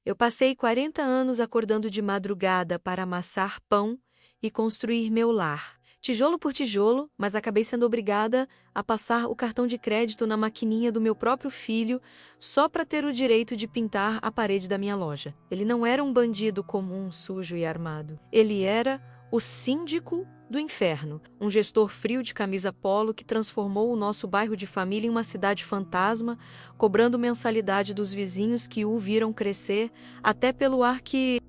Eu passei 40 anos acordando de madrugada para amassar pão e construir meu lar. Tijolo por tijolo, mas acabei sendo obrigada a passar o cartão de crédito na maquininha do meu próprio filho só para ter o direito de pintar a parede da minha loja. Ele não era um bandido comum, sujo e armado. Ele era o síndico do inferno, um gestor frio de camisa polo que transformou o nosso bairro de família em uma cidade fantasma, cobrando mensalidade dos vizinhos que o viram crescer, até pelo ar que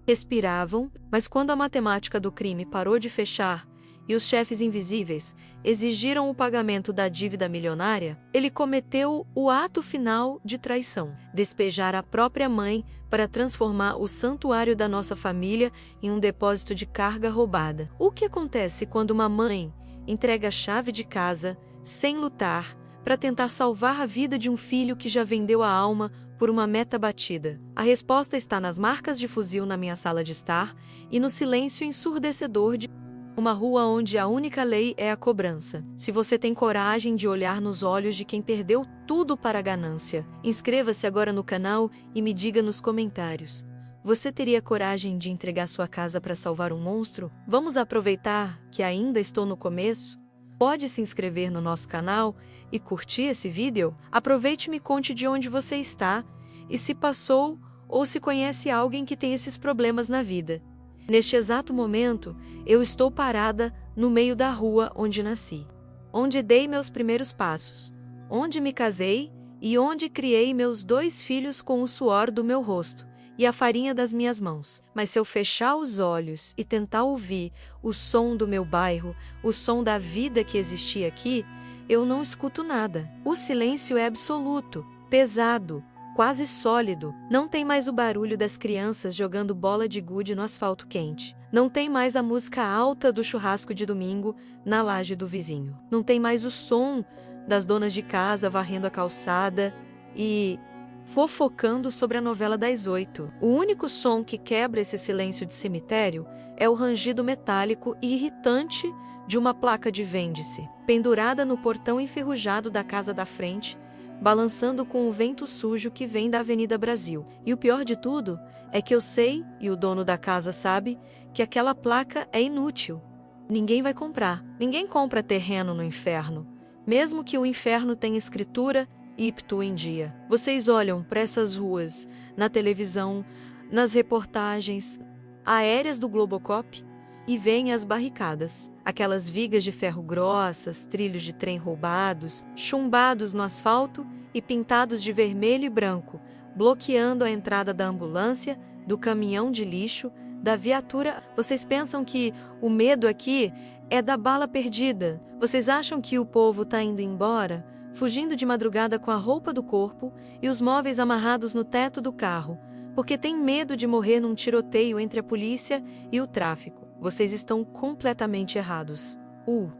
respiravam. Mas quando a matemática do crime parou de fechar e os chefes invisíveis exigiram o pagamento da dívida milionária, ele cometeu o ato final de traição: despejar a própria mãe para transformar o santuário da nossa família em um depósito de carga roubada. O que acontece quando uma mãe entrega a chave de casa, sem lutar, para tentar salvar a vida de um filho que já vendeu a alma por uma meta batida? A resposta está nas marcas de fuzil na minha sala de estar e no silêncio ensurdecedor de uma rua onde a única lei é a cobrança. Se você tem coragem de olhar nos olhos de quem perdeu tudo para a ganância, inscreva-se agora no canal e me diga nos comentários: você teria coragem de entregar sua casa para salvar um monstro? Vamos aproveitar que ainda estou no começo? Pode se inscrever no nosso canal e curtir esse vídeo? Aproveite e me conte de onde você está e se passou ou se conhece alguém que tem esses problemas na vida. Neste exato momento, eu estou parada no meio da rua onde nasci, onde dei meus primeiros passos, onde me casei e onde criei meus 2 filhos com o suor do meu rosto e a farinha das minhas mãos. Mas se eu fechar os olhos e tentar ouvir o som do meu bairro, o som da vida que existia aqui, eu não escuto nada. O silêncio é absoluto, pesado, quase sólido. Não tem mais o barulho das crianças jogando bola de gude no asfalto quente. Não tem mais a música alta do churrasco de domingo na laje do vizinho. Não tem mais o som das donas de casa varrendo a calçada e fofocando sobre a novela das 8. O único som que quebra esse silêncio de cemitério é o rangido metálico e irritante de uma placa de vende-se, pendurada no portão enferrujado da casa da frente, balançando com o vento sujo que vem da Avenida Brasil. E o pior de tudo é que eu sei, e o dono da casa sabe, que aquela placa é inútil. Ninguém vai comprar. Ninguém compra terreno no inferno, mesmo que o inferno tenha escritura ipto em dia. Vocês olham para essas ruas, na televisão, nas reportagens aéreas do Globocop, e veem as barricadas, aquelas vigas de ferro grossas, trilhos de trem roubados, chumbados no asfalto e pintados de vermelho e branco, bloqueando a entrada da ambulância, do caminhão de lixo, da viatura. Vocês pensam que o medo aqui é da bala perdida? Vocês acham que o povo está indo embora, fugindo de madrugada com a roupa do corpo e os móveis amarrados no teto do carro, porque tem medo de morrer num tiroteio entre a polícia e o tráfico? Vocês estão completamente errados. O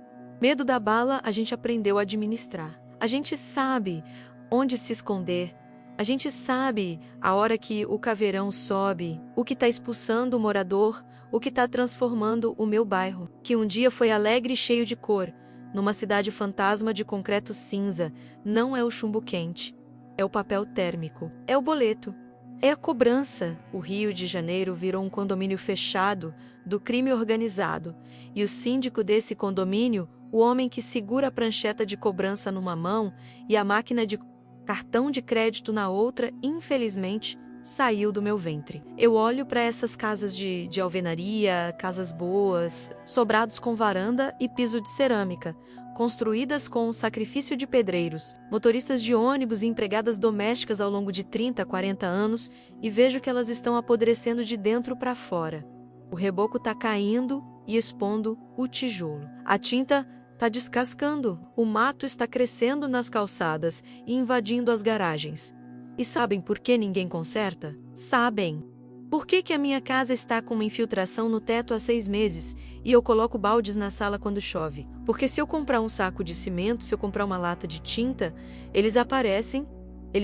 medo da bala a gente aprendeu a administrar. A gente sabe onde se esconder. A gente sabe a hora que o caveirão sobe, o que está expulsando o morador, o que está transformando o meu bairro, que um dia foi alegre e cheio de cor, numa cidade fantasma de concreto cinza. Não é o chumbo quente, é o papel térmico, é o boleto, é a cobrança. O Rio de Janeiro virou um condomínio fechado do crime organizado, e o síndico desse condomínio, o homem que segura a prancheta de cobrança numa mão e a máquina de cartão de crédito na outra, infelizmente, saiu do meu ventre. Eu olho para essas casas de alvenaria, casas boas, sobrados com varanda e piso de cerâmica, construídas com o sacrifício de pedreiros, motoristas de ônibus e empregadas domésticas ao longo de 30, 40 anos, e vejo que elas estão apodrecendo de dentro para fora. O reboco está caindo e expondo o tijolo. A tinta está descascando. O mato está crescendo nas calçadas e invadindo as garagens. E sabem por que ninguém conserta? Sabem. Por que a minha casa está com uma infiltração no teto há 6 meses e eu coloco baldes na sala quando chove? Porque se eu comprar um saco de cimento, se eu comprar uma lata de tinta, eles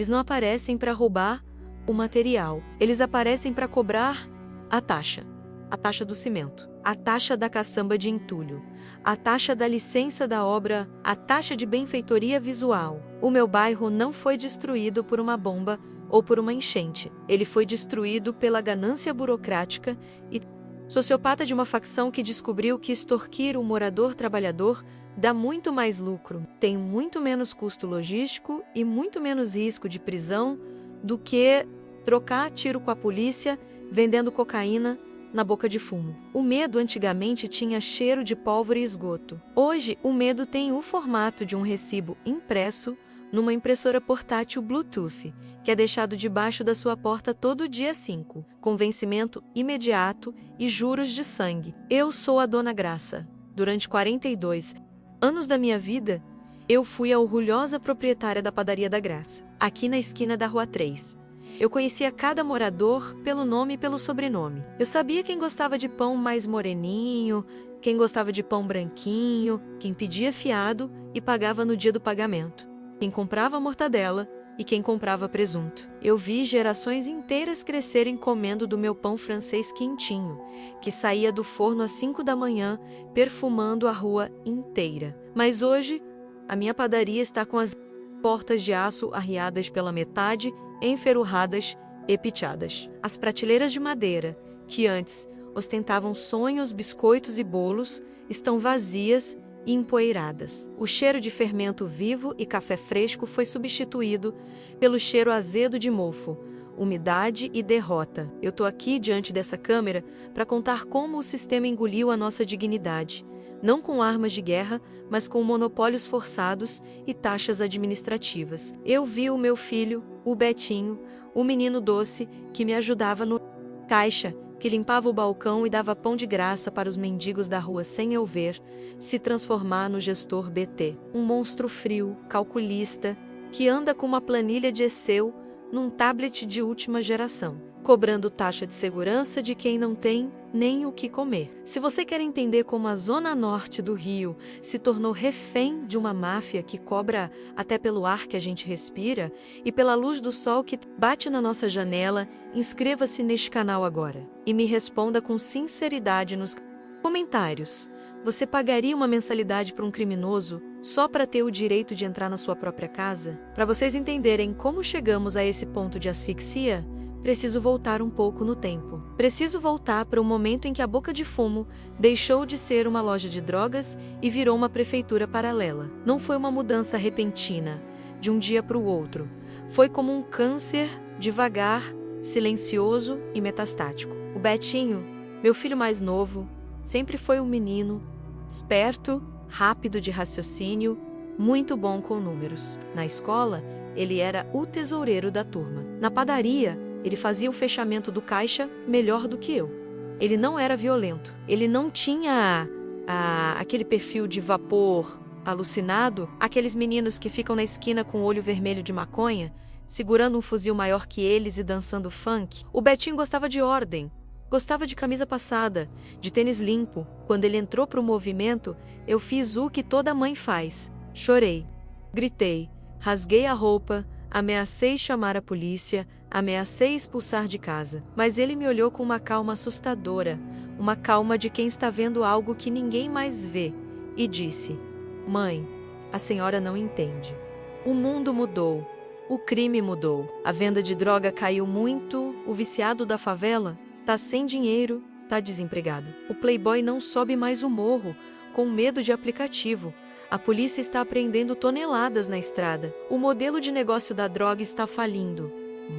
não aparecem para roubar o material. Eles aparecem para cobrar a taxa. A taxa do cimento, a taxa da caçamba de entulho, a taxa da licença da obra, a taxa de benfeitoria visual. O meu bairro não foi destruído por uma bomba ou por uma enchente. Ele foi destruído pela ganância burocrática e sociopata de uma facção que descobriu que extorquir um morador trabalhador dá muito mais lucro, tem muito menos custo logístico e muito menos risco de prisão do que trocar tiro com a polícia vendendo cocaína na boca de fumo. O medo antigamente tinha cheiro de pólvora e esgoto. Hoje, o medo tem o formato de um recibo impresso numa impressora portátil Bluetooth, que é deixado debaixo da sua porta todo dia 5, com vencimento imediato e juros de sangue. Eu sou a Dona Graça. Durante 42 anos da minha vida, eu fui a orgulhosa proprietária da Padaria da Graça, aqui na esquina da Rua 3. Eu conhecia cada morador pelo nome e pelo sobrenome. Eu sabia quem gostava de pão mais moreninho, quem gostava de pão branquinho, quem pedia fiado e pagava no dia do pagamento, quem comprava mortadela e quem comprava presunto. Eu vi gerações inteiras crescerem comendo do meu pão francês quentinho, que saía do forno às 5 da manhã, perfumando a rua inteira. Mas hoje, a minha padaria está com as portas de aço arriadas pela metade, enferrujadas e piteadas. As prateleiras de madeira, que antes ostentavam sonhos, biscoitos e bolos, estão vazias e empoeiradas. O cheiro de fermento vivo e café fresco foi substituído pelo cheiro azedo de mofo, umidade e derrota. Eu tô aqui diante dessa câmera para contar como o sistema engoliu a nossa dignidade, não com armas de guerra, mas com monopólios forçados e taxas administrativas. Eu vi o meu filho, o Betinho, o menino doce que me ajudava no caixa, que limpava o balcão e dava pão de graça para os mendigos da rua sem eu ver, se transformar no gestor BT. Um monstro frio, calculista, que anda com uma planilha de Excel num tablet de última geração, cobrando taxa de segurança de quem não tem nem o que comer. Se você quer entender como a zona norte do Rio se tornou refém de uma máfia que cobra até pelo ar que a gente respira e pela luz do sol que bate na nossa janela, inscreva-se neste canal agora e me responda com sinceridade nos comentários. Você pagaria uma mensalidade para um criminoso só para ter o direito de entrar na sua própria casa? Para vocês entenderem como chegamos a esse ponto de asfixia, preciso voltar um pouco no tempo. Preciso voltar para o momento em que a Boca de Fumo deixou de ser uma loja de drogas e virou uma prefeitura paralela. Não foi uma mudança repentina, de um dia para o outro. Foi como um câncer, devagar, silencioso e metastático. O Betinho, meu filho mais novo, sempre foi um menino, esperto, rápido de raciocínio, muito bom com números. Na escola, ele era o tesoureiro da turma. Na padaria, ele fazia o fechamento do caixa melhor do que eu. Ele não era violento. Ele não tinha aquele perfil de vapor alucinado, aqueles meninos que ficam na esquina com o olho vermelho de maconha, segurando um fuzil maior que eles e dançando funk. O Betinho gostava de ordem. Gostava de camisa passada, de tênis limpo. Quando ele entrou para o movimento, eu fiz o que toda mãe faz. Chorei, gritei, rasguei a roupa, ameacei chamar a polícia, ameacei expulsar de casa. Mas ele me olhou com uma calma assustadora, uma calma de quem está vendo algo que ninguém mais vê, e disse: "Mãe, a senhora não entende. O mundo mudou, o crime mudou, a venda de droga caiu muito, o viciado da favela tá sem dinheiro, tá desempregado. O playboy não sobe mais o morro, com medo de aplicativo. A polícia está apreendendo toneladas na estrada. O modelo de negócio da droga está falindo.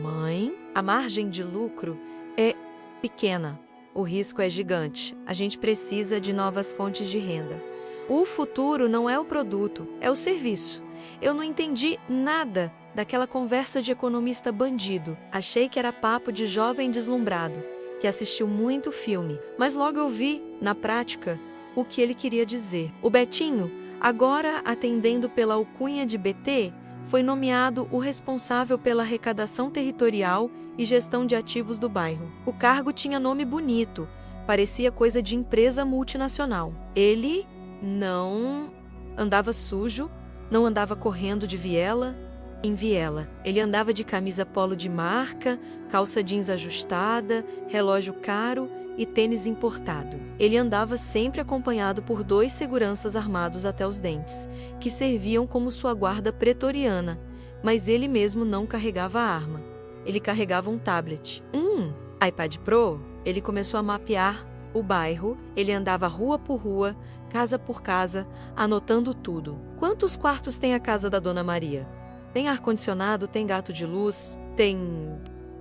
Mãe, a margem de lucro é pequena. O risco é gigante. A gente precisa de novas fontes de renda. O futuro não é o produto, é o serviço. Eu não entendi nada daquela conversa de economista bandido. Achei que era papo de jovem deslumbrado, que assistiu muito filme, mas logo eu vi, na prática, o que ele queria dizer. O Betinho, agora atendendo pela alcunha de BT, foi nomeado o responsável pela arrecadação territorial e gestão de ativos do bairro. O cargo tinha nome bonito, parecia coisa de empresa multinacional. Ele não andava sujo, não andava correndo de viela em viela. Ele andava de camisa polo de marca, calça jeans ajustada, relógio caro e tênis importado. Ele andava sempre acompanhado por 2 seguranças armados até os dentes, que serviam como sua guarda pretoriana, mas ele mesmo não carregava a arma. ele carregava um tablet. iPad Pro. Ele começou a mapear o bairro, ele andava rua por rua, casa por casa, anotando tudo. Quantos quartos tem a casa da Dona Maria? Tem ar-condicionado, tem gato de luz, tem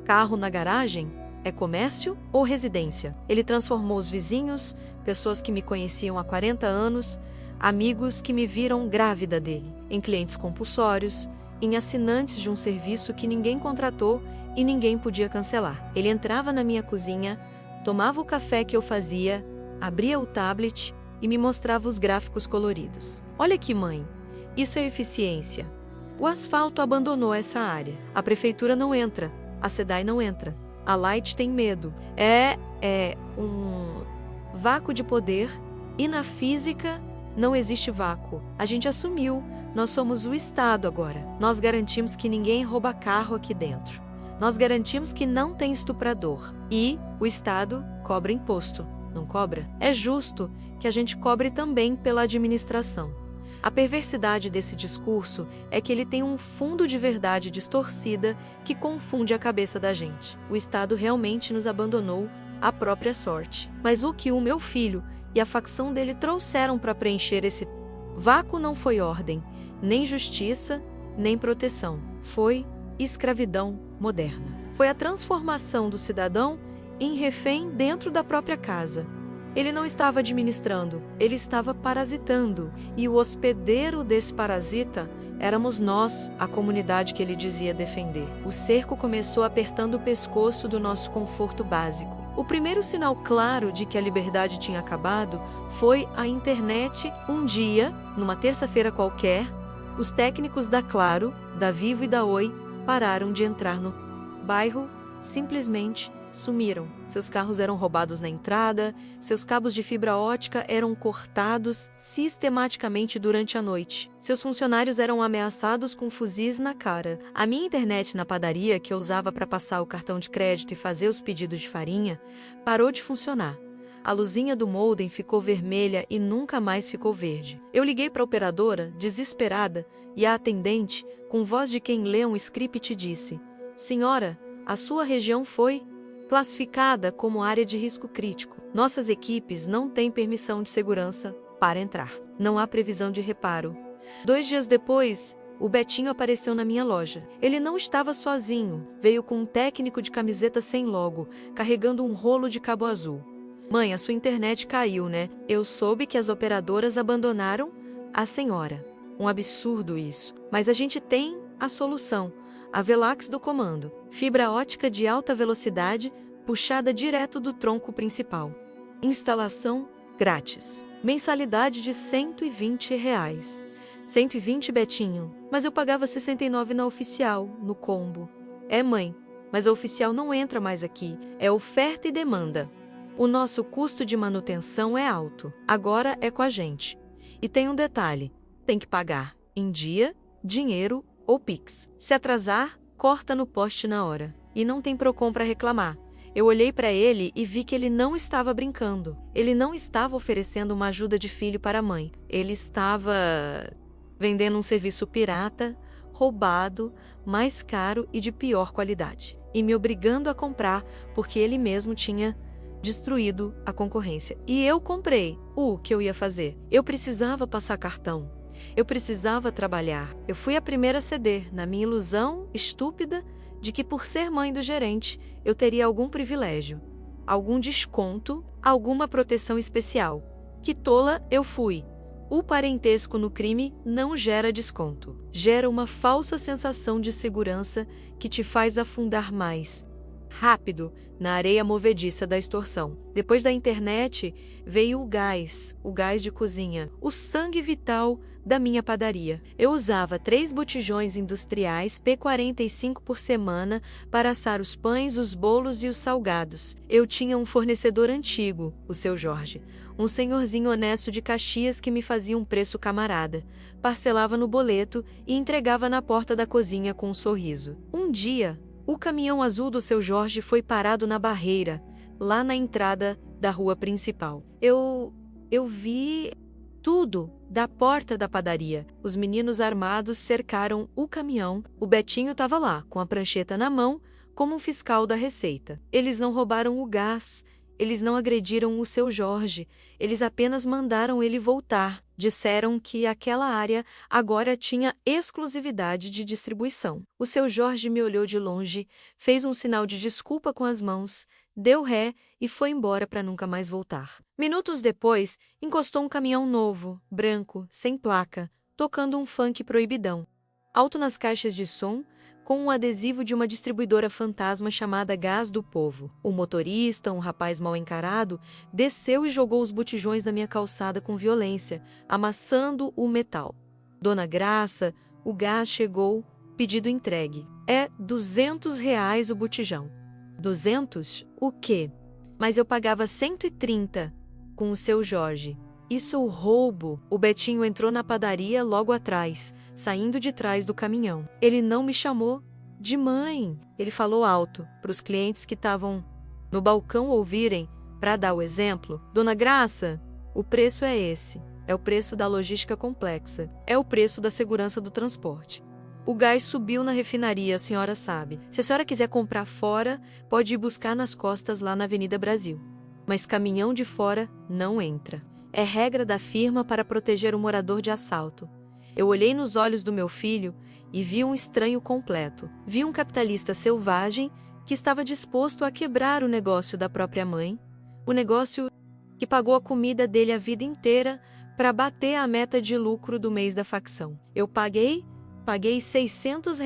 carro na garagem? É comércio ou residência? Ele transformou os vizinhos, pessoas que me conheciam há 40 anos, amigos que me viram grávida dele, em clientes compulsórios, em assinantes de um serviço que ninguém contratou e ninguém podia cancelar. Ele entrava na minha cozinha, tomava o café que eu fazia, abria o tablet e me mostrava os gráficos coloridos. Olha aqui, mãe, isso é eficiência. O asfalto abandonou essa área. A prefeitura não entra, a SEDAI não entra. A Light tem medo. É um vácuo de poder e na física não existe vácuo. A gente assumiu, nós somos o Estado agora. Nós garantimos que ninguém rouba carro aqui dentro. Nós garantimos que não tem estuprador. E o Estado cobra imposto, não cobra? É justo que a gente cobre também pela administração. A perversidade desse discurso é que ele tem um fundo de verdade distorcida que confunde a cabeça da gente. O Estado realmente nos abandonou à própria sorte. Mas o que o meu filho e a facção dele trouxeram para preencher esse vácuo não foi ordem, nem justiça, nem proteção. Foi escravidão moderna. Foi a transformação do cidadão em refém dentro da própria casa. Ele não estava administrando, ele estava parasitando. E o hospedeiro desse parasita éramos nós, a comunidade que ele dizia defender. O cerco começou apertando o pescoço do nosso conforto básico. O primeiro sinal claro de que a liberdade tinha acabado foi a internet. Um dia, numa terça-feira qualquer, os técnicos da Claro, da Vivo e da Oi pararam de entrar no bairro, simplesmente sumiram. Seus carros eram roubados na entrada, seus cabos de fibra ótica eram cortados sistematicamente durante a noite. Seus funcionários eram ameaçados com fuzis na cara. A minha internet na padaria, que eu usava para passar o cartão de crédito e fazer os pedidos de farinha, parou de funcionar. A luzinha do modem ficou vermelha e nunca mais ficou verde. Eu liguei para a operadora, desesperada, e a atendente, com voz de quem lê um script, disse: "Senhora, a sua região foi classificada como área de risco crítico. Nossas equipes não têm permissão de segurança para entrar. Não há previsão de reparo." 2 dias depois, o Betinho apareceu na minha loja. Ele não estava sozinho. Veio com um técnico de camiseta sem logo, carregando um rolo de cabo azul. "Mãe, a sua internet caiu, né? Eu soube que as operadoras abandonaram a senhora. Um absurdo isso. Mas a gente tem a solução. A Velax do comando. Fibra ótica de alta velocidade, puxada direto do tronco principal. Instalação grátis. Mensalidade de R$ 120. 120, Betinho. Mas eu pagava R$ 69 na oficial, no combo. É, mãe, mas a oficial não entra mais aqui. É oferta e demanda. O nosso custo de manutenção é alto. Agora é com a gente. E tem um detalhe. Tem que pagar em dia, dinheiro ou Pix. Se atrasar, corta no poste na hora. E não tem Procon para reclamar. Eu olhei para ele e vi que ele não estava brincando. Ele não estava oferecendo uma ajuda de filho para a mãe. Ele estava vendendo um serviço pirata, roubado, mais caro e de pior qualidade. E me obrigando a comprar porque ele mesmo tinha destruído a concorrência. E eu comprei. O que eu ia fazer? Eu precisava passar cartão. Eu precisava trabalhar. Eu fui a primeira a ceder, na minha ilusão estúpida de que por ser mãe do gerente, eu teria algum privilégio, algum desconto, alguma proteção especial. Que tola eu fui. O parentesco no crime não gera desconto. Gera uma falsa sensação de segurança que te faz afundar mais rápido na areia movediça da extorsão. Depois da internet, veio o gás de cozinha, o sangue vital da minha padaria. Eu usava 3 botijões industriais P45 por semana para assar os pães, os bolos e os salgados. Eu tinha um fornecedor antigo, o seu Jorge, um senhorzinho honesto de Caxias que me fazia um preço camarada, parcelava no boleto e entregava na porta da cozinha com um sorriso. Um dia, o caminhão azul do seu Jorge foi parado na barreira, lá na entrada da rua principal. Eu vi tudo da porta da padaria. Os meninos armados cercaram o caminhão. O Betinho estava lá, com a prancheta na mão, como um fiscal da Receita. Eles não roubaram o gás, eles não agrediram o seu Jorge, eles apenas mandaram ele voltar. Disseram que aquela área agora tinha exclusividade de distribuição. O seu Jorge me olhou de longe, fez um sinal de desculpa com as mãos, deu ré e foi embora para nunca mais voltar. Minutos depois, encostou um caminhão novo, branco, sem placa, tocando um funk proibidão. Alto nas caixas de som, com um adesivo de uma distribuidora fantasma chamada Gás do Povo. O motorista, um rapaz mal encarado, desceu e jogou os botijões na minha calçada com violência, amassando o metal. Dona Graça, o gás chegou, pedido entregue. É R$ 200 o botijão. 200? O quê? Mas eu pagava 130 com o seu Jorge. Isso roubo. O Betinho entrou na padaria logo atrás, saindo de trás do caminhão. Ele não me chamou de mãe. Ele falou alto, para os clientes que estavam no balcão ouvirem, para dar o exemplo. Dona Graça, o preço é esse. É o preço da logística complexa. É o preço da segurança do transporte. O gás subiu na refinaria, a senhora sabe. Se a senhora quiser comprar fora, pode ir buscar nas costas lá na Avenida Brasil. Mas caminhão de fora não entra. É regra da firma para proteger o morador de assalto. Eu olhei nos olhos do meu filho e vi um estranho completo. Vi um capitalista selvagem que estava disposto a quebrar o negócio da própria mãe, o negócio que pagou a comida dele a vida inteira para bater a meta de lucro do mês da facção. Eu paguei R$ 600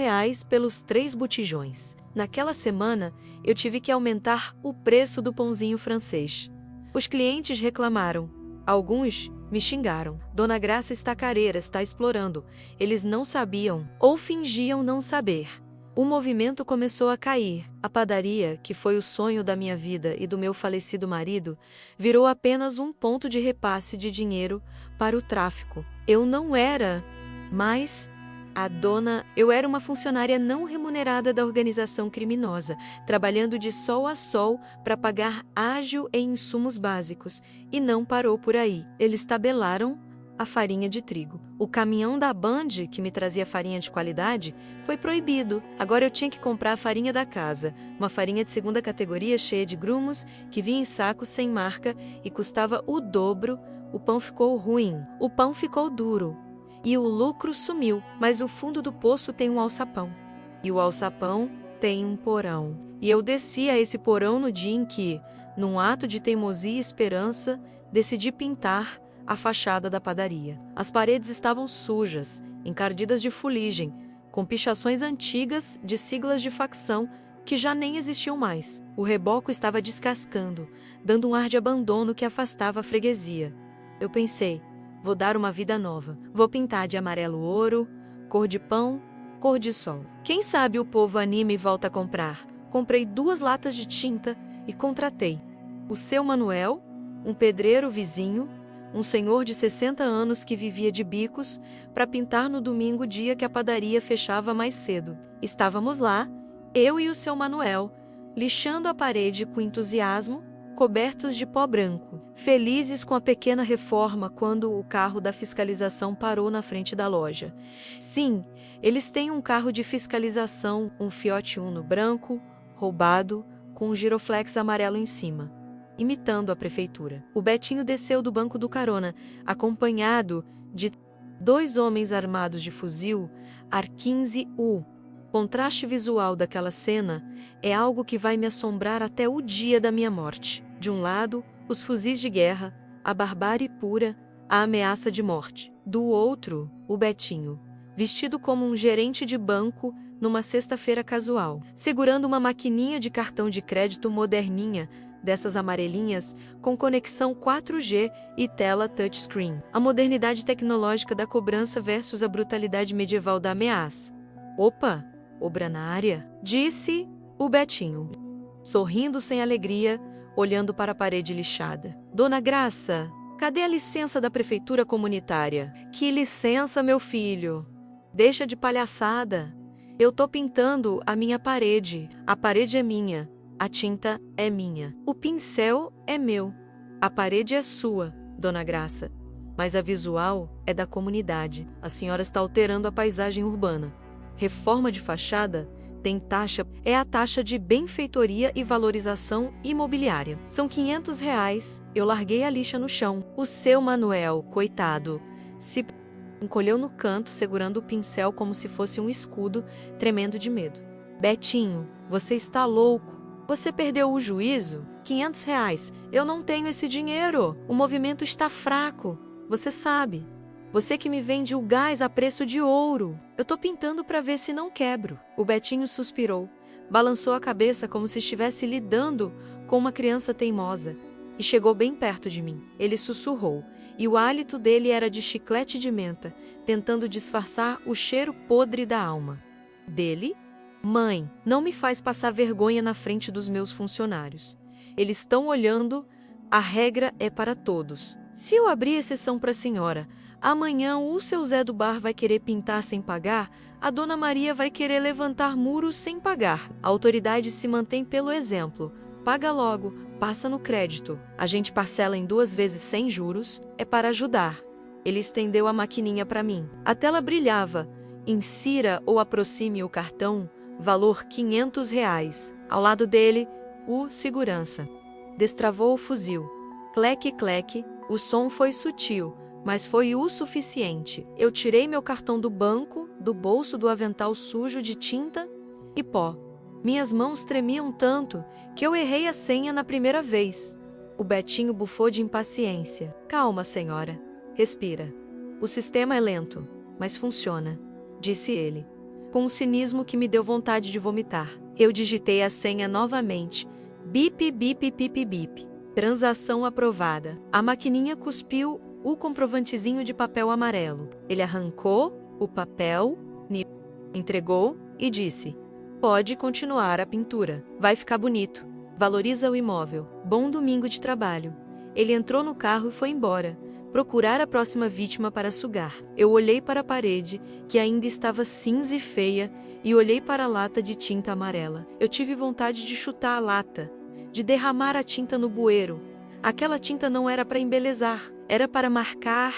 pelos 3 botijões. Naquela semana, eu tive que aumentar o preço do pãozinho francês. Os clientes reclamaram. Alguns me xingaram. Dona Graça está careira, está explorando. Eles não sabiam, ou fingiam não saber. O movimento começou a cair. A padaria, que foi o sonho da minha vida e do meu falecido marido, virou apenas um ponto de repasse de dinheiro para o tráfico. Eu não era mais eu era uma funcionária não remunerada da organização criminosa, trabalhando de sol a sol para pagar ágio em insumos básicos, e não parou por aí. Eles tabelaram a farinha de trigo. O caminhão da Band, que me trazia farinha de qualidade, foi proibido. Agora eu tinha que comprar a farinha da casa, uma farinha de segunda categoria cheia de grumos, que vinha em sacos sem marca e custava o dobro. O pão ficou ruim. O pão ficou duro. E o lucro sumiu, mas o fundo do poço tem um alçapão. E o alçapão tem um porão. E eu desci a esse porão no dia em que, num ato de teimosia e esperança, decidi pintar a fachada da padaria. As paredes estavam sujas, encardidas de fuligem, com pichações antigas de siglas de facção que já nem existiam mais. O reboco estava descascando, dando um ar de abandono que afastava a freguesia. Eu pensei, vou dar uma vida nova. Vou pintar de amarelo ouro, cor de pão, cor de sol. Quem sabe o povo anima e volta a comprar. Comprei 2 latas de tinta e contratei o seu Manuel, um pedreiro vizinho, um senhor de 60 anos que vivia de bicos, para pintar no domingo, dia que a padaria fechava mais cedo. Estávamos lá, eu e o seu Manuel, lixando a parede com entusiasmo, cobertos de pó branco, felizes com a pequena reforma quando o carro da fiscalização parou na frente da loja. Sim, eles têm um carro de fiscalização, um Fiat Uno branco, roubado, com um giroflex amarelo em cima, imitando a prefeitura. O Betinho desceu do banco do carona, acompanhado de 2 homens armados de fuzil AR-15. O contraste visual daquela cena é algo que vai me assombrar até o dia da minha morte. De um lado, os fuzis de guerra, a barbárie pura, a ameaça de morte. Do outro, o Betinho, vestido como um gerente de banco numa sexta-feira casual, segurando uma maquininha de cartão de crédito moderninha, dessas amarelinhas, com conexão 4G e tela touchscreen. A modernidade tecnológica da cobrança versus a brutalidade medieval da ameaça. Opa, obra na área, disse o Betinho, sorrindo sem alegria, olhando para a parede lixada. Dona Graça, cadê a licença da prefeitura comunitária? Que licença, meu filho? Deixa de palhaçada. Eu tô pintando a minha parede. A parede é minha. A tinta é minha. O pincel é meu. A parede é sua, Dona Graça. Mas a visual é da comunidade. A senhora está alterando a paisagem urbana. Reforma de fachada Tem taxa, é a taxa de benfeitoria e valorização imobiliária. São R$ 500. Eu larguei a lixa no chão. O seu Manuel, coitado, se encolheu no canto, segurando o pincel como se fosse um escudo, tremendo de medo. Betinho, você está louco? Você perdeu o juízo? R$ 500. Eu não tenho esse dinheiro. O movimento está fraco. Você sabe. Você que me vende o gás a preço de ouro. Eu tô pintando para ver se não quebro. O Betinho suspirou, balançou a cabeça como se estivesse lidando com uma criança teimosa e chegou bem perto de mim. Ele sussurrou, e o hálito dele era de chiclete de menta, tentando disfarçar o cheiro podre da alma dele. Mãe, não me faz passar vergonha na frente dos meus funcionários. Eles estão olhando, a regra é para todos. Se eu abrir exceção para a senhora, amanhã o seu Zé do bar vai querer pintar sem pagar, a Dona Maria vai querer levantar muros sem pagar. A autoridade se mantém pelo exemplo. Paga logo, passa no crédito. A gente parcela em 2 vezes sem juros, é para ajudar. Ele estendeu a maquininha para mim. A tela brilhava. Insira ou aproxime o cartão, valor R$ 500. Ao lado dele, o segurança destravou o fuzil. Cleque, cleque, o som foi sutil, mas foi o suficiente. Eu tirei meu cartão do banco, do bolso do avental sujo de tinta e pó. Minhas mãos tremiam tanto que eu errei a senha na primeira vez. O Betinho bufou de impaciência. Calma, senhora. Respira. O sistema é lento, mas funciona, disse ele, com um cinismo que me deu vontade de vomitar. Eu digitei a senha novamente. Bip, bip, bip, bip. Transação aprovada. A maquininha cuspiu o comprovantezinho de papel amarelo. Ele arrancou o papel, entregou e disse: pode continuar a pintura. Vai ficar bonito. Valoriza o imóvel. Bom domingo de trabalho. Ele entrou no carro e foi embora, procurar a próxima vítima para sugar. Eu olhei para a parede, que ainda estava cinza e feia, e olhei para a lata de tinta amarela. Eu tive vontade de chutar a lata, de derramar a tinta no bueiro. Aquela tinta não era para embelezar, era para marcar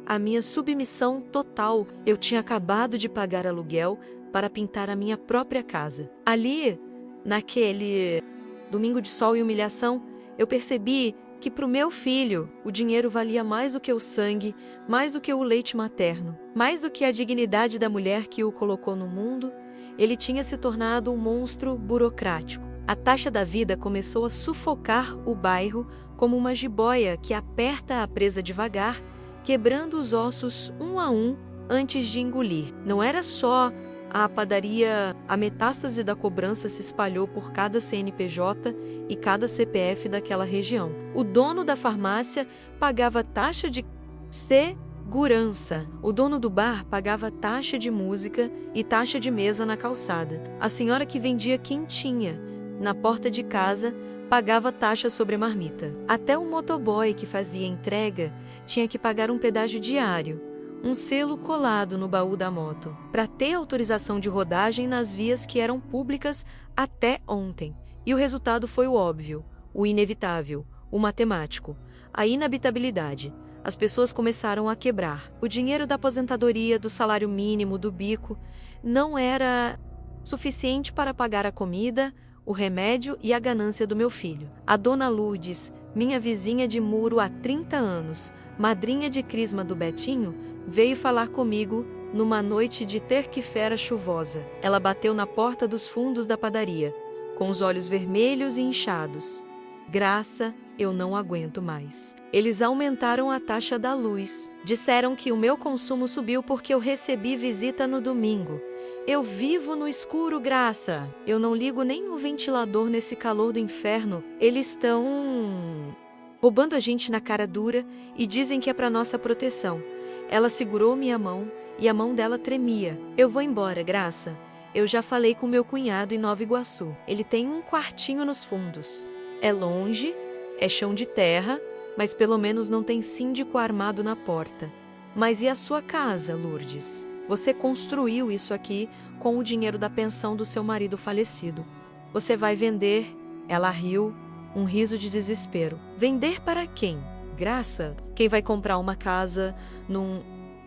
a minha submissão total. Eu tinha acabado de pagar aluguel para pintar a minha própria casa. Ali, naquele domingo de sol e humilhação, eu percebi que para o meu filho o dinheiro valia mais do que o sangue, mais do que o leite materno, mais do que a dignidade da mulher que o colocou no mundo. Ele tinha se tornado um monstro burocrático. A taxa da vida começou a sufocar o bairro como uma jiboia que aperta a presa devagar, quebrando os ossos um a um antes de engolir. Não era só a padaria, a metástase da cobrança se espalhou por cada CNPJ e cada CPF daquela região. O dono da farmácia pagava taxa de segurança. O dono do bar pagava taxa de música e taxa de mesa na calçada. A senhora que vendia quentinha na porta de casa pagava taxa sobre a marmita. Até o motoboy que fazia entrega tinha que pagar um pedágio diário, um selo colado no baú da moto, para ter autorização de rodagem nas vias que eram públicas até ontem. E o resultado foi o óbvio, o inevitável, o matemático, a inabitabilidade. As pessoas começaram a quebrar. O dinheiro da aposentadoria, do salário mínimo, do bico, não era suficiente para pagar a comida, o remédio e a ganância do meu filho. A dona Lourdes, minha vizinha de muro há 30 anos, madrinha de crisma do Betinho, veio falar comigo numa noite de terça-feira chuvosa. Ela bateu na porta dos fundos da padaria, com os olhos vermelhos e inchados. Graça, eu não aguento mais. Eles aumentaram a taxa da luz. Disseram que o meu consumo subiu porque eu recebi visita no domingo. Eu vivo no escuro, Graça. Eu não ligo nem o ventilador nesse calor do inferno. Eles estão roubando a gente na cara dura e dizem que é para nossa proteção. Ela segurou minha mão e a mão dela tremia. Eu vou embora, Graça. Eu já falei com meu cunhado em Nova Iguaçu. Ele tem um quartinho nos fundos. É longe, é chão de terra, mas pelo menos não tem síndico armado na porta. Mas e a sua casa, Lourdes? Você construiu isso aqui com o dinheiro da pensão do seu marido falecido. Você vai vender? Ela riu, um riso de desespero. Vender para quem? Graça? Quem vai comprar uma casa num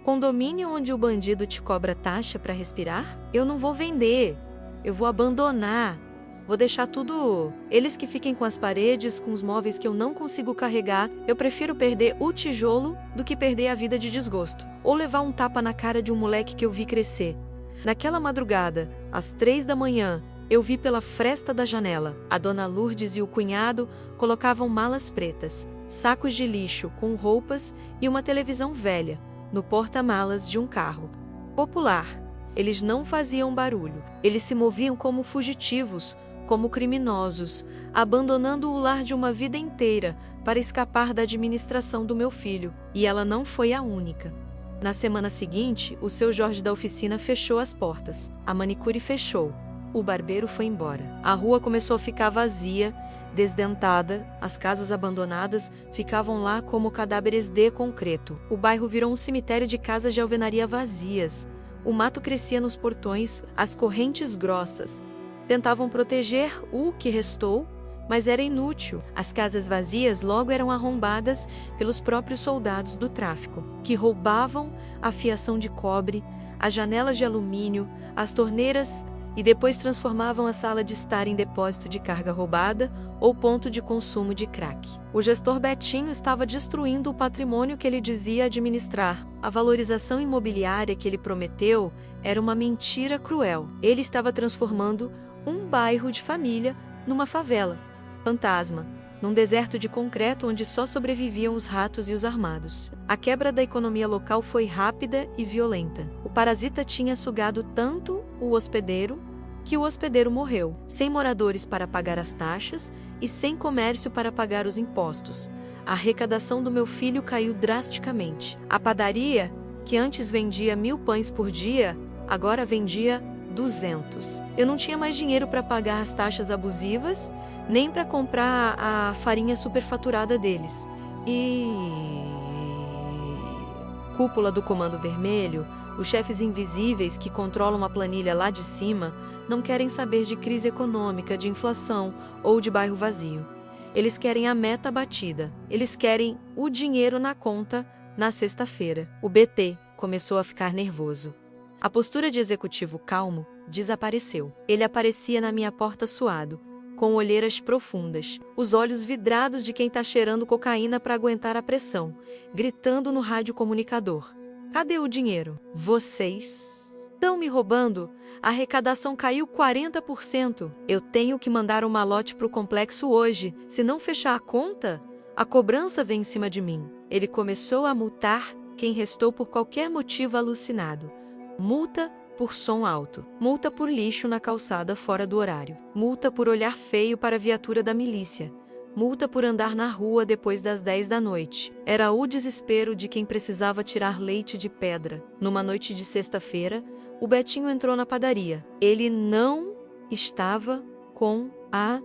condomínio onde o bandido te cobra taxa para respirar? Eu não vou vender. Eu vou abandonar. Vou deixar tudo. Eles que fiquem com as paredes, com os móveis que eu não consigo carregar. Eu prefiro perder o tijolo do que perder a vida de desgosto. Ou levar um tapa na cara de um moleque que eu vi crescer. Naquela madrugada, às 3 da manhã, eu vi pela fresta da janela. A dona Lourdes e o cunhado colocavam malas pretas, sacos de lixo com roupas e uma televisão velha no porta-malas de um carro popular. Eles não faziam barulho. Eles se moviam como fugitivos, como criminosos, abandonando o lar de uma vida inteira para escapar da administração do meu filho. E ela não foi a única. Na semana seguinte, o seu Jorge da oficina fechou as portas. A manicure fechou. O barbeiro foi embora. A rua começou a ficar vazia, desdentada. As casas abandonadas ficavam lá como cadáveres de concreto. O bairro virou um cemitério de casas de alvenaria vazias. O mato crescia nos portões, as correntes grossas tentavam proteger o que restou, mas era inútil. As casas vazias logo eram arrombadas pelos próprios soldados do tráfico, que roubavam a fiação de cobre, as janelas de alumínio, as torneiras e depois transformavam a sala de estar em depósito de carga roubada ou ponto de consumo de crack. O gestor Betinho estava destruindo o patrimônio que ele dizia administrar. A valorização imobiliária que ele prometeu era uma mentira cruel. Ele estava transformando um bairro de família numa favela fantasma, num deserto de concreto onde só sobreviviam os ratos e os armados. A quebra da economia local foi rápida e violenta. O parasita tinha sugado tanto o hospedeiro que o hospedeiro morreu, sem moradores para pagar as taxas e sem comércio para pagar os impostos. A arrecadação do meu filho caiu drasticamente. A padaria, que antes vendia 1000 pães por dia, agora vendia 200. Eu não tinha mais dinheiro para pagar as taxas abusivas, nem para comprar a farinha superfaturada deles. E... cúpula do Comando Vermelho, os chefes invisíveis que controlam a planilha lá de cima, não querem saber de crise econômica, de inflação ou de bairro vazio. Eles querem a meta batida. Eles querem o dinheiro na conta na sexta-feira. O BT começou a ficar nervoso. A postura de executivo calmo desapareceu. Ele aparecia na minha porta suado, com olheiras profundas, os olhos vidrados de quem está cheirando cocaína para aguentar a pressão, gritando no rádio comunicador. Cadê o dinheiro? Vocês estão me roubando? A arrecadação caiu 40%. Eu tenho que mandar um malote para o complexo hoje. Se não fechar a conta, a cobrança vem em cima de mim. Ele começou a multar quem restou por qualquer motivo alucinado. Multa por som alto, multa por lixo na calçada fora do horário, multa por olhar feio para a viatura da milícia, multa por andar na rua depois das 10 da noite. Era o desespero de quem precisava tirar leite de pedra. Numa noite de sexta-feira, o Betinho entrou na padaria. Ele não estava com a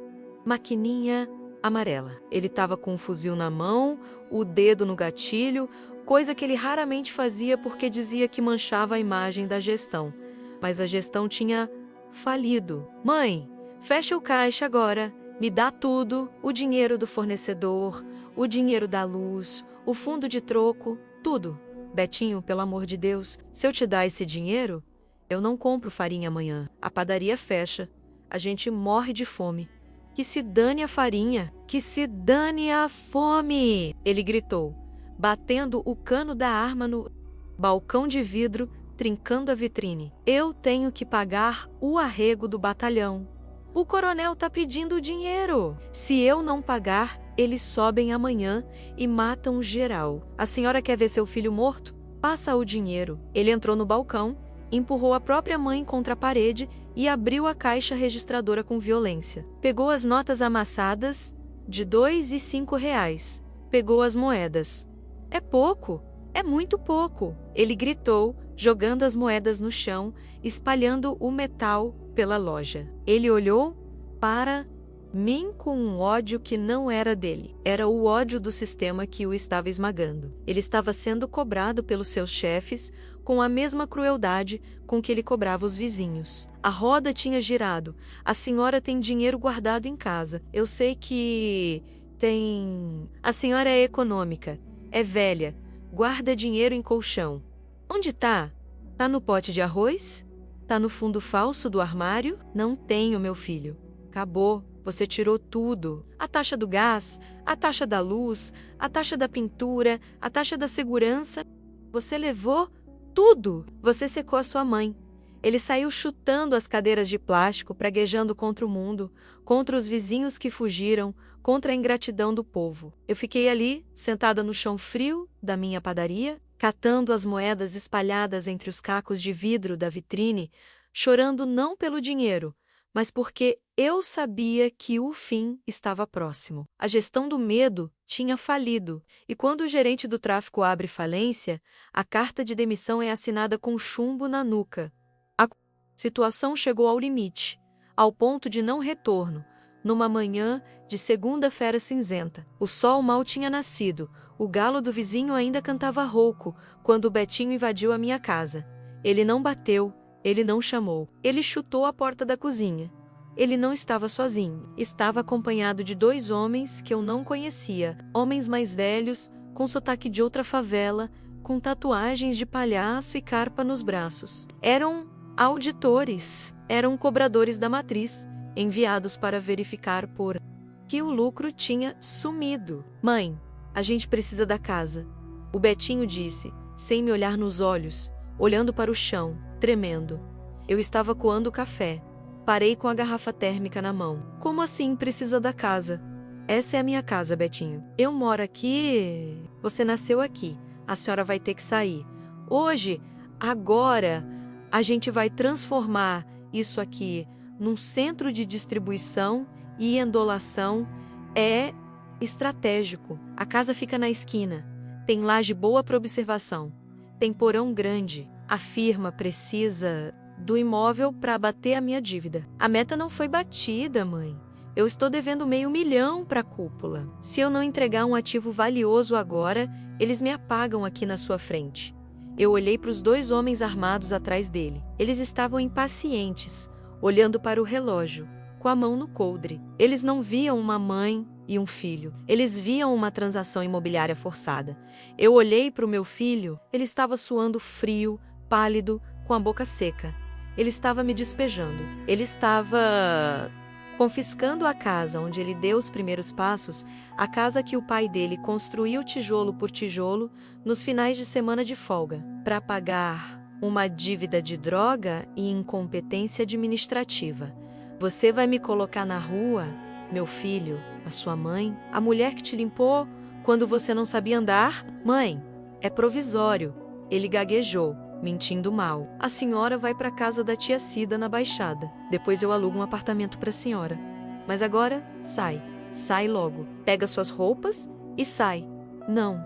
maquininha amarela. Ele estava com um fuzil na mão, o dedo no gatilho, coisa que ele raramente fazia porque dizia que manchava a imagem da gestão. Mas a gestão tinha falido. Mãe, fecha o caixa agora, me dá tudo, o dinheiro do fornecedor, o dinheiro da luz, o fundo de troco, tudo. Betinho, pelo amor de Deus, se eu te dar esse dinheiro, eu não compro farinha amanhã. A padaria fecha, a gente morre de fome. Que se dane a farinha, que se dane a fome! Ele gritou, batendo o cano da arma no balcão de vidro, trincando a vitrine. Eu tenho que pagar o arrego do batalhão. O coronel tá pedindo dinheiro. Se eu não pagar, eles sobem amanhã e matam geral. A senhora quer ver seu filho morto? Passa o dinheiro. Ele entrou no balcão, empurrou a própria mãe contra a parede e abriu a caixa registradora com violência. Pegou as notas amassadas de 2 e 5 reais. Pegou as moedas. É pouco, é muito pouco. Ele gritou, jogando as moedas no chão, espalhando o metal pela loja. Ele olhou para mim com um ódio que não era dele. Era o ódio do sistema que o estava esmagando. Ele estava sendo cobrado pelos seus chefes com a mesma crueldade com que ele cobrava os vizinhos. A roda tinha girado. A senhora tem dinheiro guardado em casa. Eu sei que tem... A senhora é econômica. É velha. Guarda dinheiro em colchão. Onde tá? Tá no pote de arroz? Tá no fundo falso do armário? Não tenho, meu filho. Acabou. Você tirou tudo. A taxa do gás, a taxa da luz, a taxa da pintura, a taxa da segurança. Você levou tudo. Você secou a sua mãe. Ele saiu chutando as cadeiras de plástico, praguejando contra o mundo, contra os vizinhos que fugiram, contra a ingratidão do povo. Eu fiquei ali, sentada no chão frio da minha padaria, catando as moedas espalhadas entre os cacos de vidro da vitrine, chorando não pelo dinheiro, mas porque eu sabia que o fim estava próximo. A gestão do medo tinha falido, e quando o gerente do tráfico abre falência, a carta de demissão é assinada com chumbo na nuca. A situação chegou ao limite, ao ponto de não retorno, numa manhã de segunda-feira cinzenta. O sol mal tinha nascido, o galo do vizinho ainda cantava rouco, quando o Betinho invadiu a minha casa. Ele não bateu, ele não chamou, ele chutou a porta da cozinha. Ele não estava sozinho, estava acompanhado de 2 homens que eu não conhecia, homens mais velhos, com sotaque de outra favela, com tatuagens de palhaço e carpa nos braços. Eram auditores, eram cobradores da matriz, enviados para verificar por que o lucro tinha sumido. Mãe, a gente precisa da casa. O Betinho disse, sem me olhar nos olhos, olhando para o chão, tremendo. Eu estava coando café. Parei com a garrafa térmica na mão. Como assim precisa da casa? Essa é a minha casa, Betinho. Eu moro aqui. Você nasceu aqui. A senhora vai ter que sair. Hoje, agora, a gente vai transformar isso aqui num centro de distribuição e endolação. É estratégico. A casa fica na esquina. Tem laje boa para observação. Tem porão grande. A firma precisa do imóvel para abater a minha dívida. A meta não foi batida, mãe. Eu estou devendo R$500 mil para a cúpula. Se eu não entregar um ativo valioso agora, eles me apagam aqui na sua frente. Eu olhei para os 2 homens armados atrás dele. Eles estavam impacientes, olhando para o relógio, com a mão no coldre. Eles não viam uma mãe e um filho. Eles viam uma transação imobiliária forçada. Eu olhei para o meu filho, ele estava suando frio, pálido, com a boca seca. Ele estava me despejando. Ele estava confiscando a casa onde ele deu os primeiros passos, a casa que o pai dele construiu tijolo por tijolo nos finais de semana de folga, para pagar uma dívida de droga e incompetência administrativa. Você vai me colocar na rua, meu filho, a sua mãe, a mulher que te limpou quando você não sabia andar? Mãe, é provisório. Ele gaguejou, mentindo mal. A senhora vai para casa da tia Cida na Baixada. Depois eu alugo um apartamento para a senhora. Mas agora, sai. Sai logo. Pega suas roupas e sai. Não.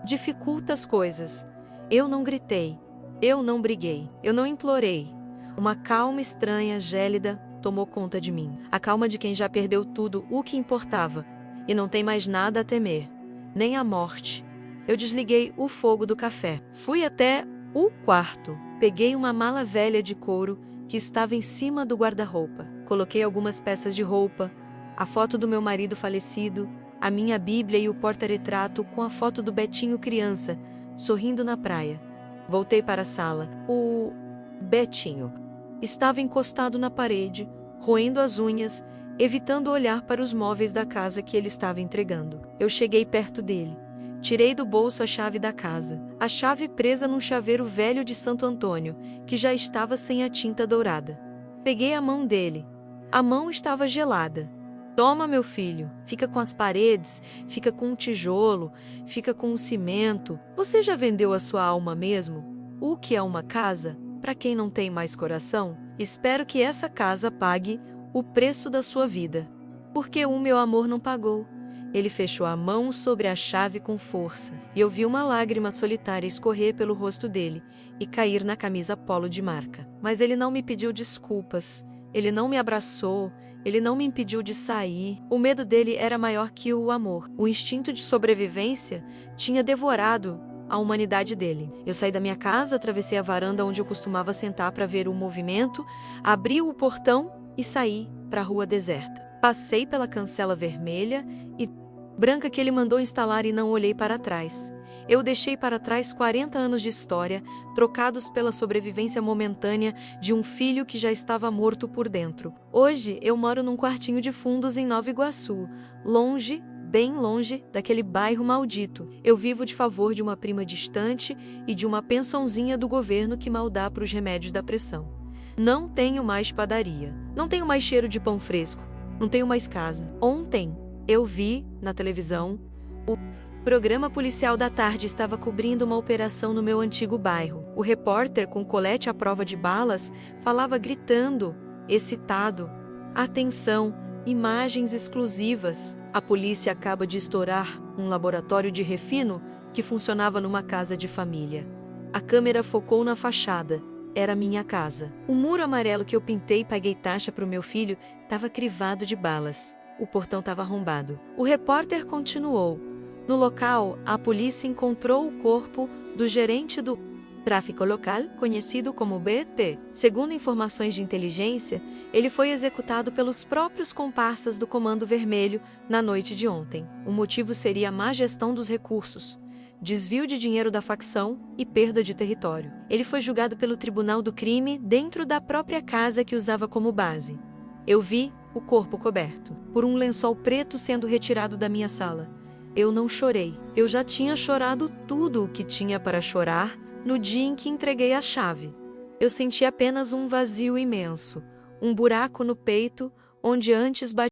Dificulta as coisas. Eu não gritei. Eu não briguei. Eu não implorei. Uma calma estranha, gélida, tomou conta de mim. A calma de quem já perdeu tudo o que importava e não tem mais nada a temer. Nem a morte. Eu desliguei o fogo do café. Fui até o quarto. Peguei uma mala velha de couro que estava em cima do guarda-roupa. Coloquei algumas peças de roupa, a foto do meu marido falecido, a minha Bíblia e o porta-retrato com a foto do Betinho criança, sorrindo na praia. Voltei para a sala. O Betinho estava encostado na parede, roendo as unhas, evitando olhar para os móveis da casa que ele estava entregando. Eu cheguei perto dele. Tirei do bolso a chave da casa, a chave presa num chaveiro velho de Santo Antônio, que já estava sem a tinta dourada. Peguei a mão dele. A mão estava gelada. Toma, meu filho, fica com as paredes, fica com o tijolo, fica com o cimento. Você já vendeu a sua alma mesmo? O que é uma casa? Para quem não tem mais coração, espero que essa casa pague o preço da sua vida. Porque o meu amor não pagou. Ele fechou a mão sobre a chave com força, e eu vi uma lágrima solitária escorrer pelo rosto dele e cair na camisa polo de marca. Mas ele não me pediu desculpas, ele não me abraçou, ele não me impediu de sair. O medo dele era maior que o amor. O instinto de sobrevivência tinha devorado a humanidade dele. Eu saí da minha casa, atravessei a varanda onde eu costumava sentar para ver o movimento, abri o portão e saí para a rua deserta. Passei pela cancela vermelha e branca que ele mandou instalar e não olhei para trás. Eu deixei para trás 40 anos de história, trocados pela sobrevivência momentânea de um filho que já estava morto por dentro. Hoje, eu moro num quartinho de fundos em Nova Iguaçu, longe, bem longe, daquele bairro maldito. Eu vivo de favor de uma prima distante e de uma pensãozinha do governo que mal dá para os remédios da pressão. Não tenho mais padaria. Não tenho mais cheiro de pão fresco. Não tenho mais casa. Ontem, eu vi, na televisão, o programa policial da tarde estava cobrindo uma operação no meu antigo bairro. O repórter, com colete à prova de balas, falava gritando, excitado: "Atenção, imagens exclusivas. A polícia acaba de estourar um laboratório de refino que funcionava numa casa de família." A câmera focou na fachada. Era minha casa. O muro amarelo que eu pintei e paguei taxa para o meu filho estava crivado de balas. O portão estava arrombado. O repórter continuou. No local, a polícia encontrou o corpo do gerente do tráfico local, conhecido como BT. Segundo informações de inteligência, ele foi executado pelos próprios comparsas do Comando Vermelho na noite de ontem. O motivo seria a má gestão dos recursos, desvio de dinheiro da facção e perda de território. Ele foi julgado pelo Tribunal do Crime dentro da própria casa que usava como base. Eu vi o corpo coberto por um lençol preto sendo retirado da minha sala. Eu não chorei. Eu já tinha chorado tudo o que tinha para chorar no dia em que entreguei a chave. Eu senti apenas um vazio imenso, um buraco no peito onde antes batia